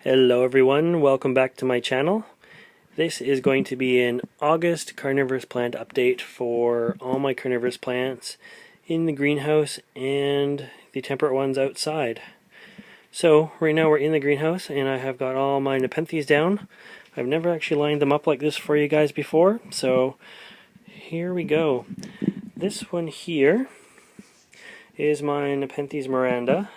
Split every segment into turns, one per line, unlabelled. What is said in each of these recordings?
Hello everyone, welcome back to my channel. This is going to be an August carnivorous plant update for all my carnivorous plants in the greenhouse and the temperate ones outside. So right now we're in the greenhouse and I have got all my Nepenthes down. I've never actually lined them up like this for you guys before, so here we go. This one here is my Nepenthes Miranda.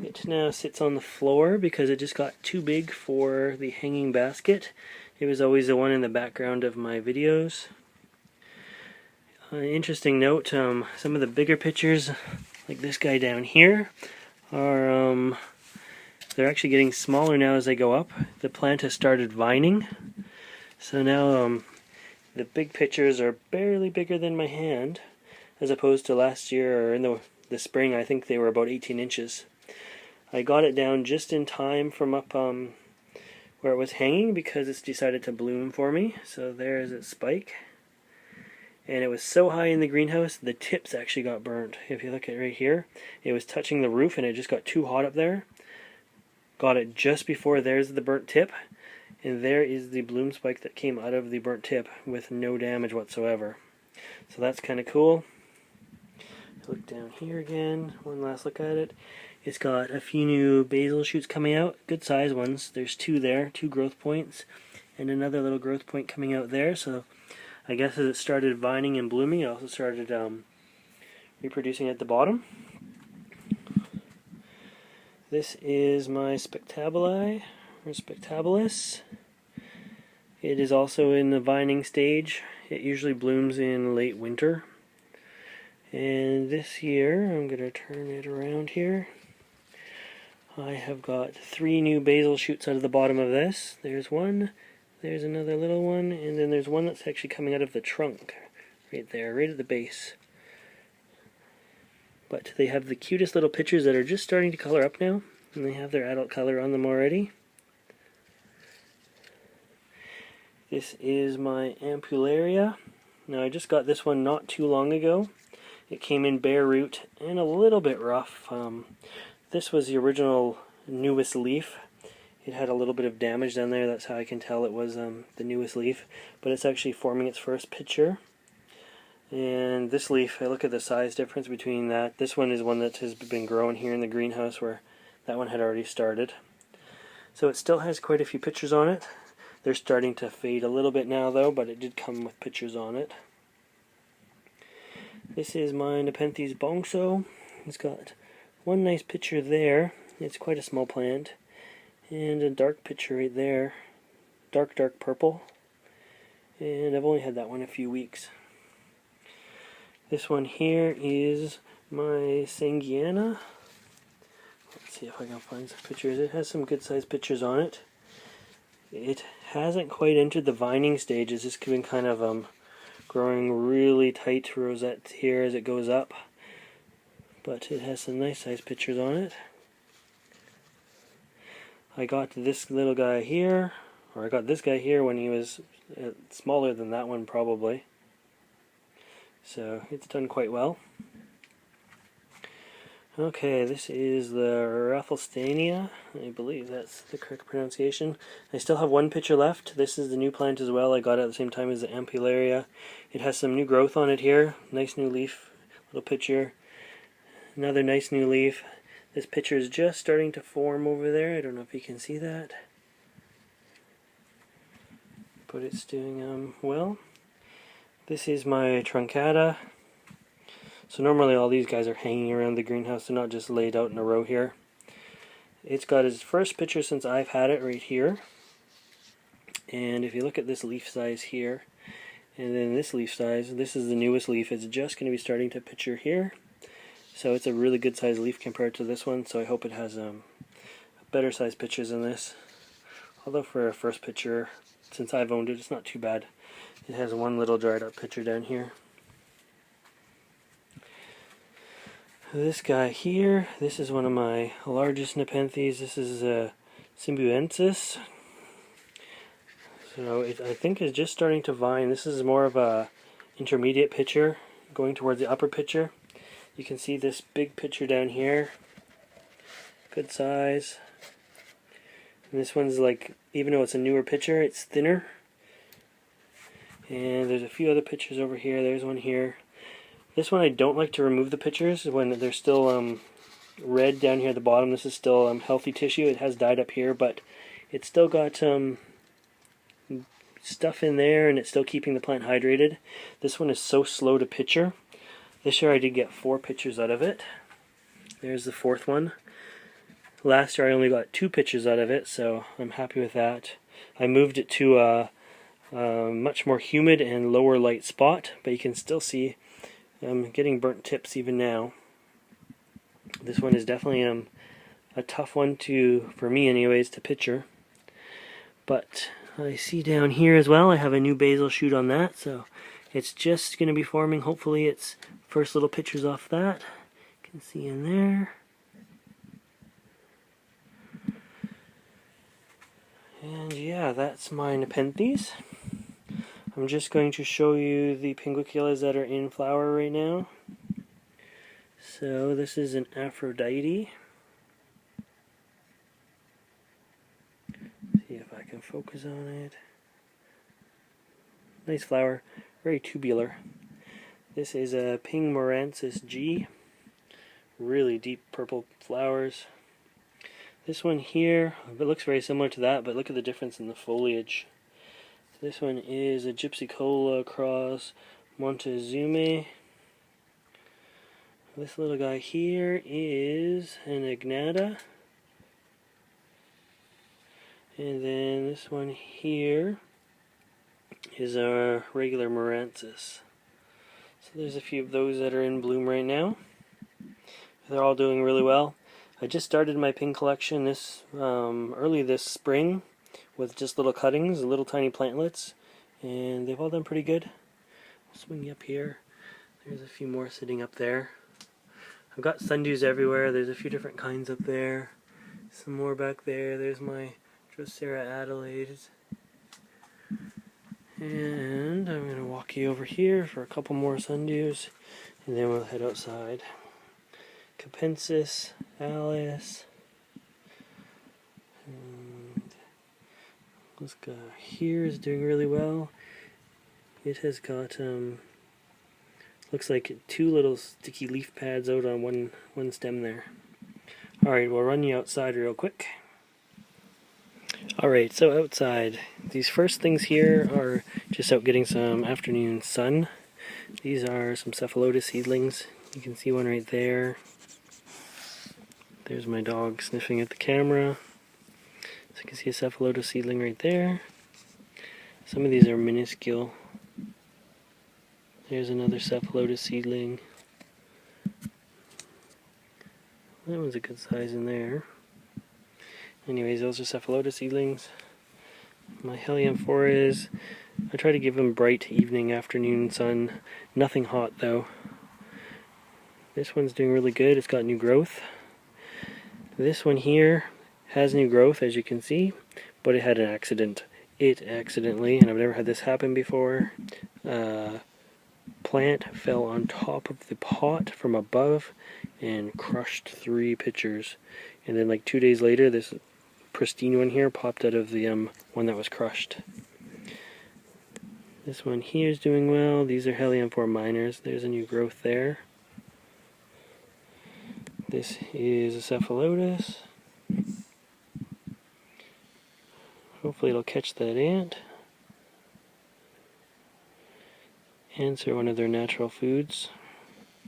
It now sits on the floor because it just got too big for the hanging basket. It was always the one in the background of my videos. Interesting note, some of the bigger pictures, like this guy down here, are they're actually getting smaller now as they go up. The plant has started vining, so now the big pictures are barely bigger than my hand, as opposed to last year or in the spring. I think they were about 18 inches. I got it down just in time from up where it was hanging because it's decided to bloom for me. So there's its spike. And it was so high in the greenhouse, the tips actually got burned. If you look at right here, it was touching the roof and it just got too hot up there. Got it just before there's the burnt tip. And there is the bloom spike that came out of the burnt tip with no damage whatsoever. So that's kind of cool. Look down here again, one last look at it. It's got a few new basil shoots coming out, good size ones. There's two there, 2 growth points, and another little growth point coming out there. So I guess as it started vining and blooming, it also started reproducing at the bottom. This is my spectabili, or spectabilis. It is also in the vining stage. It usually blooms in late winter. And this here, I'm going to turn it around here. I have got 3 new basil shoots out of the bottom of this. There's one, there's another little one, and then there's one that's actually coming out of the trunk. Right there, right at the base. But they have the cutest little pictures that are just starting to color up now. And they have their adult color on them already. This is my ampullaria. Now I just got this one not too long ago. It came in bare root and a little bit rough. This was the original newest leaf. It had a little bit of damage down there. That's how I can tell it was the newest leaf. But it's actually forming its first picture. And this leaf, I look at the size difference between that. This one is one that has been growing here in the greenhouse where that one had already started. So it still has quite a few pictures on it. They're starting to fade a little bit now though, but it did come with pictures on it. This is my Nepenthes Bomb. It's got one nice picture there. It's quite a small plant. And a dark picture right there. Dark purple. And I've only had that one a few weeks. This one here is my Sangiana. Let's see if I can find some pictures. It has some good sized pictures on it. It hasn't quite entered the vining stage. It's just been kind of growing really tight rosettes here as it goes up. But it has some nice size pictures on it. I got this little guy here, or I got this guy here when he was smaller than that one probably. So it's done quite well. Okay, this is the Raffles Dania. I believe that's the correct pronunciation. I still have one picture left. This is the new plant as well. I got it at the same time as the ampullaria. It has some new growth on it here. Nice new leaf, little picture. Another nice new leaf. This picture is just starting to form over there. I don't know if you can see that. But it's doing well. This is my truncata. So normally all these guys are hanging around the greenhouse. They're not just laid out in a row here. It's got its first picture since I've had it right here. And if you look at this leaf size here, and then this leaf size, this is the newest leaf. It's just going to be starting to picture here. So it's a really good size leaf compared to this one. So I hope it has better size pictures than this. Although for a first picture, since I've owned it, it's not too bad. It has one little dried up picture down here. This guy here, this is one of my largest Nepenthes. This is Symbuensis. So I think it's just starting to vine. This is more of a intermediate picture going towards the upper picture. You can see this big picture down here. Good size. And this one's like, even though it's a newer picture, it's thinner. And there's a few other pictures over here. There's one here. This one I don't like to remove the pictures when they're still red down here at the bottom. This is still healthy tissue. It has died up here, but it's still got stuff in there, and it's still keeping the plant hydrated. This one is so slow to picture. This year I did get 4 pictures out of it. There's the 4th one. Last year I only got 2 pictures out of it, so I'm happy with that. I moved it to a much more humid and lower light spot, but you can still see I'm getting burnt tips even now. This one is definitely a tough one for me anyways, to picture. But I see down here as well, I have a new basil shoot on that, so it's just going to be forming. Hopefully it's first little pictures off that. You can see in there. And yeah, that's my Nepenthes. I'm just going to show you the pinguiculas that are in flower right now. So this is an Aphrodite. See if I can focus on it. Nice flower, very tubular. This is a Ping Moransis G. Really deep purple flowers. This one here, it looks very similar to that, but look at the difference in the foliage. This one is a Gypsy Cola cross Montezuma. This little guy here is an Ignata. And then this one here is a regular Moransis. So there's a few of those that are in bloom right now. They're all doing really well. I just started my ping collection early this spring with just little cuttings, little tiny plantlets, and they've all done pretty good. I'll swing you up here. There's a few more sitting up there. I've got sundews everywhere. There's a few different kinds up there. Some more back there. There's my Drosera Adelaide. And I'm going to walk you over here for a couple more sundews, and then we'll head outside. Capensis, Alice. And this guy here is doing really well. It has got looks like 2 little sticky leaf pads out on one stem there. Alright, we'll run you outside real quick. Alright, so outside, these first things here are just out getting some afternoon sun. These are some cephalotus seedlings. You can see one right there. There's my dog sniffing at the camera. So you can see a cephalotus seedling right there. Some of these are minuscule. There's another cephalotus seedling. That one's a good size in there. Anyways, those are cephalotus seedlings. My Helianthores, I try to give them bright evening, afternoon sun. Nothing hot though. This one's doing really good. It's got new growth. This one here has new growth, as you can see, but it had an accident. It accidentally, and I've never had this happen before, plant fell on top of the pot from above and crushed 3 pitchers. And then like 2 days later, this pristine one here popped out of the one that was crushed. This one here is doing well. These are Helianthore minors. There's a new growth there. This is a cephalotus. Hopefully it'll catch that ant. Ants are one of their natural foods.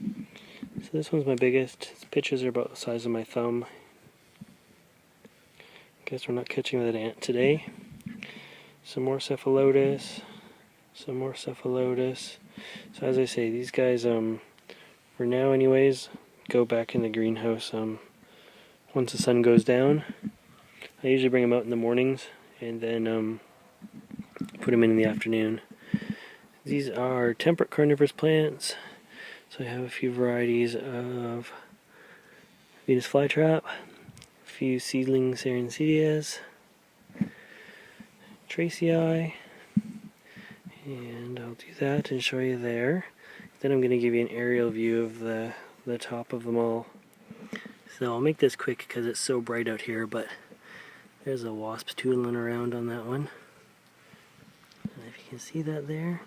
So this one's my biggest. Its pitches are about the size of my thumb. Guess we're not catching that ant today. Some more cephalotus. Some more cephalotus. So as I say, these guys, for now anyways, go back in the greenhouse once the sun goes down. I usually bring them out in the mornings and then put them in the afternoon. These are temperate carnivorous plants. So I have a few varieties of Venus Flytrap, a few seedling Sarracenias, Tracii, and I'll do that and show you there. Then I'm going to give you an aerial view of the top of them all. So I'll make this quick because it's so bright out here, but There's a wasp tootling around on that one. And if you can see that there,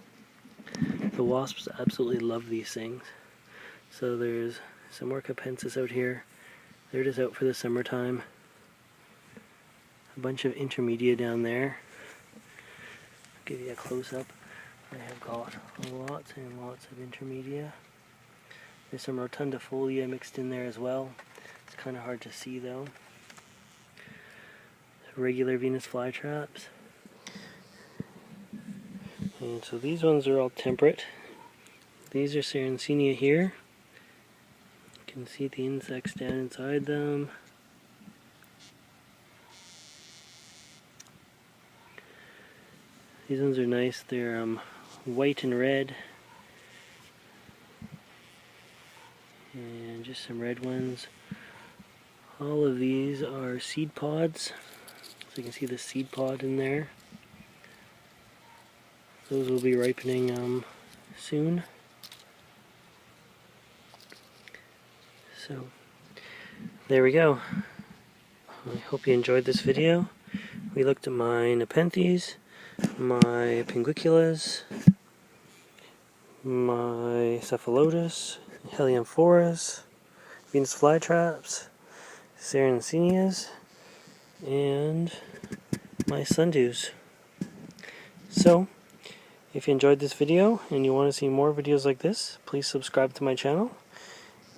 the wasps absolutely love these things. So there's some more Nepenthes out here. They're just out for the summertime. A bunch of intermedia down there. I'll give you a close-up. I have got lots and lots of intermedia. There's some rotundifolia mixed in there as well. It's kind of hard to see though. Regular Venus flytraps. And so these ones are all temperate. These are Sarracenia here. You can see the insects down inside them. These ones are nice. They're white and red. And just some red ones. All of these are seed pods. So you can see the seed pod in there. Those will be ripening soon. So there we go. I hope you enjoyed this video. We looked at my Nepenthes, my pinguiculas, my cephalotus, helianthorus, Venus flytraps, Sarracenias, and my sundews. So, if you enjoyed this video and you want to see more videos like this, please subscribe to my channel.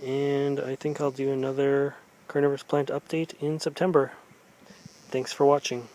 And I think I'll do another carnivorous plant update in September. Thanks for watching.